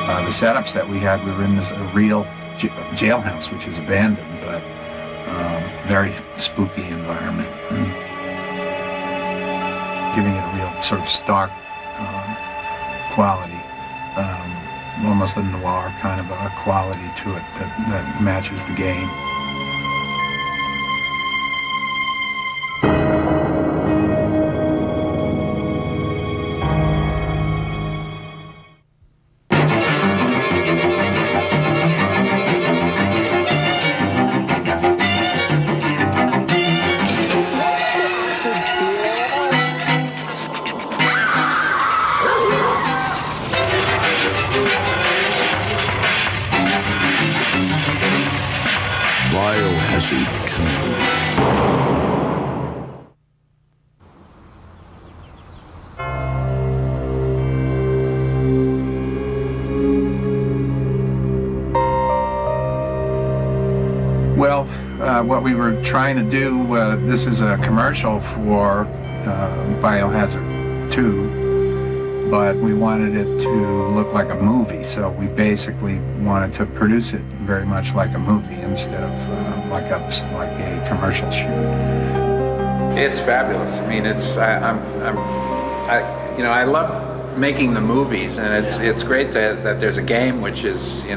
The setups that we had, we were in this real jailhouse, which is abandoned, but very spooky environment, giving it a real sort of stark quality, almost a noir kind of a quality to it that matches the game. BIOHAZARD 2. Well, what we were trying to do, this is a commercial for BIOHAZARD 2, but we wanted it to look like a movie, so we basically wanted to produce it very much like a movie instead of like a commercial shoot. It's fabulous. I mean, I love making the movies, and it's great that there's a game which is, it's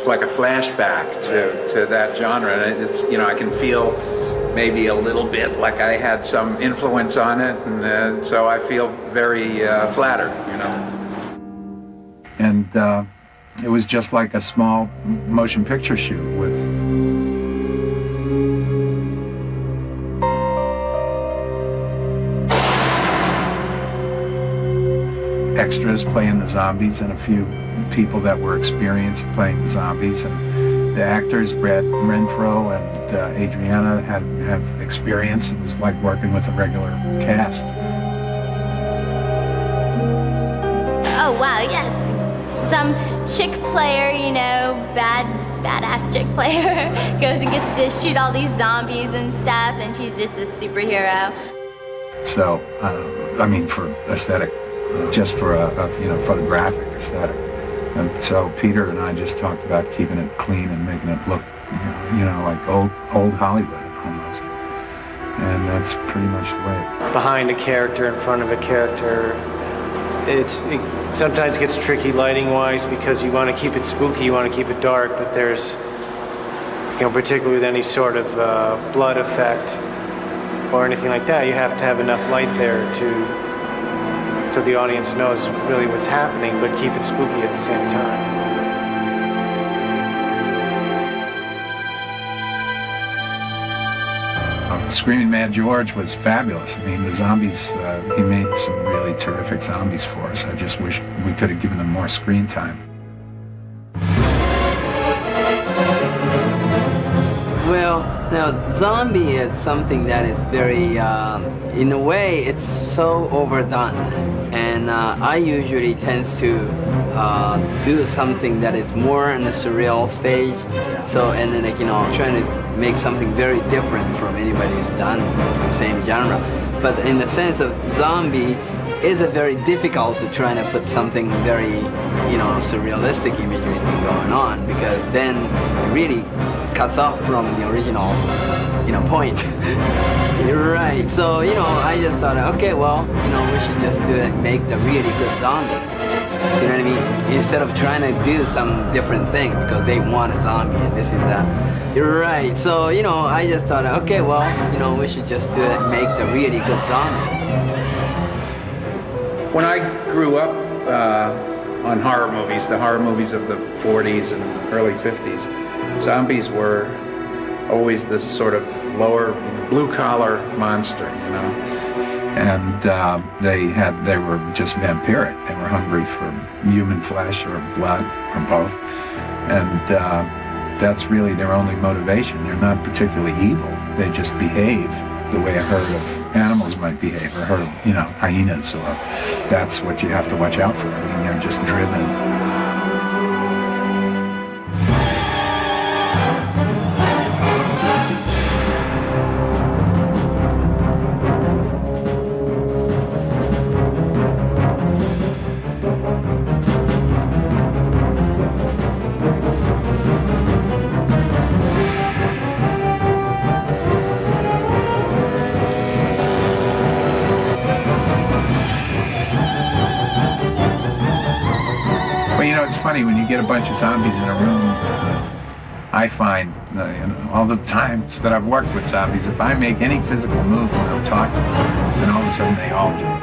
like a flashback to that genre, and it's, I can feel maybe a little bit like I had some influence on it, and so I feel very flattered, And it was just like a small motion picture shoot with extras playing the zombies and a few people that were experienced playing the zombies, and the actors, Brad Renfro and Adriana, have experience. It was like working with a regular cast. Oh wow, yes. Some chick player, badass chick player, goes and gets to shoot all these zombies and stuff, and she's just this superhero. So, for aesthetic, just for a photographic aesthetic. And so Peter and I just talked about keeping it clean and making it look, like old Hollywood almost. And that's pretty much the way. Behind a character, in front of a character, it sometimes gets tricky lighting-wise because you want to keep it spooky, you want to keep it dark, but there's, particularly with any sort of blood effect or anything like that, you have to have enough light there so the audience knows really what's happening, but keep it spooky at the same time. Screaming Mad George was fabulous. I mean, the zombies, he made some really terrific zombies for us. I just wish we could have given them more screen time. Well, now, zombie is something that is very, in a way, it's so overdone. And I usually tends to do something that is more in a surreal stage. So, and then, trying to make something very different from anybody's done, same genre. But in the sense of zombie, is it very difficult to try to put something very, surrealistic imagery thing going on, because then it really cuts off from the original, point. You're right. So, I just thought, okay, well, we should just do it, make the really good zombies. You know what I mean? Instead of trying to do some different thing because they want a zombie and this is that. You're right. So, I just thought, okay, well, we should just do it, make the really good zombies. When I grew up on horror movies, the horror movies of the 40s and early 50s, zombies were always this sort of lower, blue-collar monster, And they were just vampiric. They were hungry for human flesh or blood or both. And that's really their only motivation. They're not particularly evil. They just behave the way a herd of animals might behave, or a herd of, hyenas, or that's what you have to watch out for. I mean, they're just driven. know, it's funny when you get a bunch of zombies in a room. I find, all the times that I've worked with zombies, if I make any physical move when I'm talking, then all of a sudden they all do it.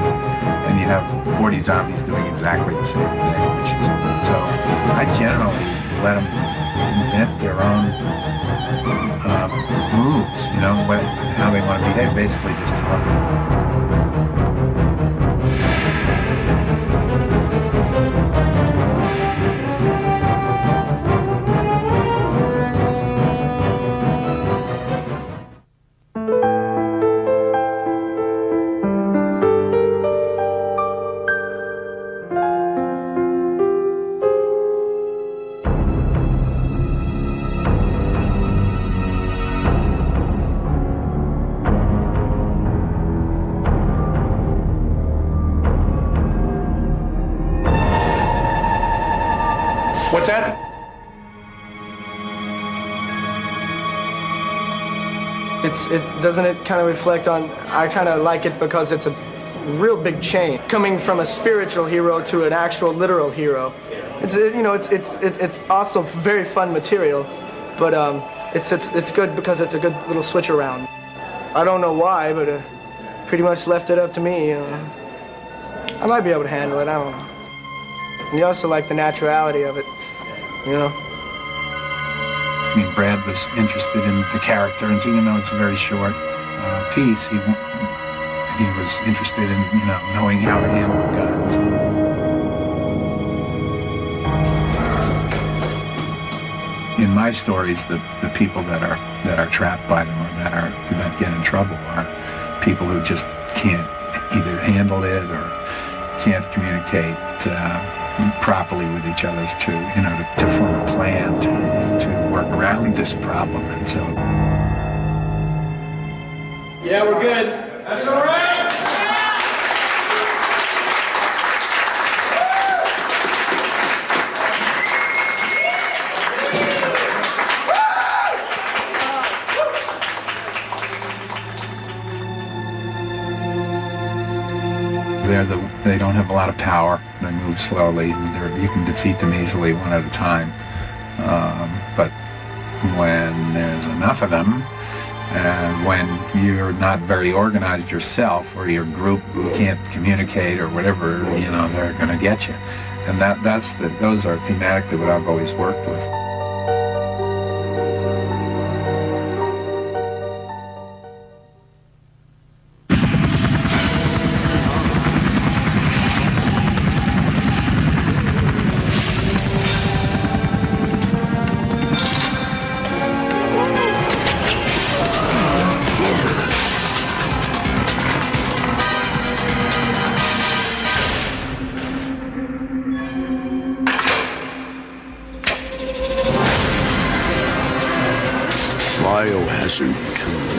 And you have 40 zombies doing exactly the same thing, which is, so I generally let them invent their own moves, how they want to behave, basically just tell them. What's that? Doesn't it kind of reflect on, I kind of like it because it's a real big change. Coming from a spiritual hero to an actual literal hero. It's also very fun material, but it's good because it's a good little switch around. I don't know why, but pretty much left it up to me. I might be able to handle it, I don't know. And you also like the naturality of it, I mean, Brad was interested in the character, and so even though it's a very short piece, he was interested in, knowing how to handle the guns. In my stories, the people that are trapped by them or that get in trouble are people who just can't either handle it or can't communicate properly with each other to form a plan to work around this problem, and so. Yeah, we're good. That's all right. They don't have a lot of power. They move slowly. You can defeat them easily one at a time. But when there's enough of them, and when you're not very organized yourself, or your group can't communicate or whatever, they're going to get you. And those are thematically what I've always worked with. BIOHAZARD 2.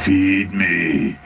Feed me.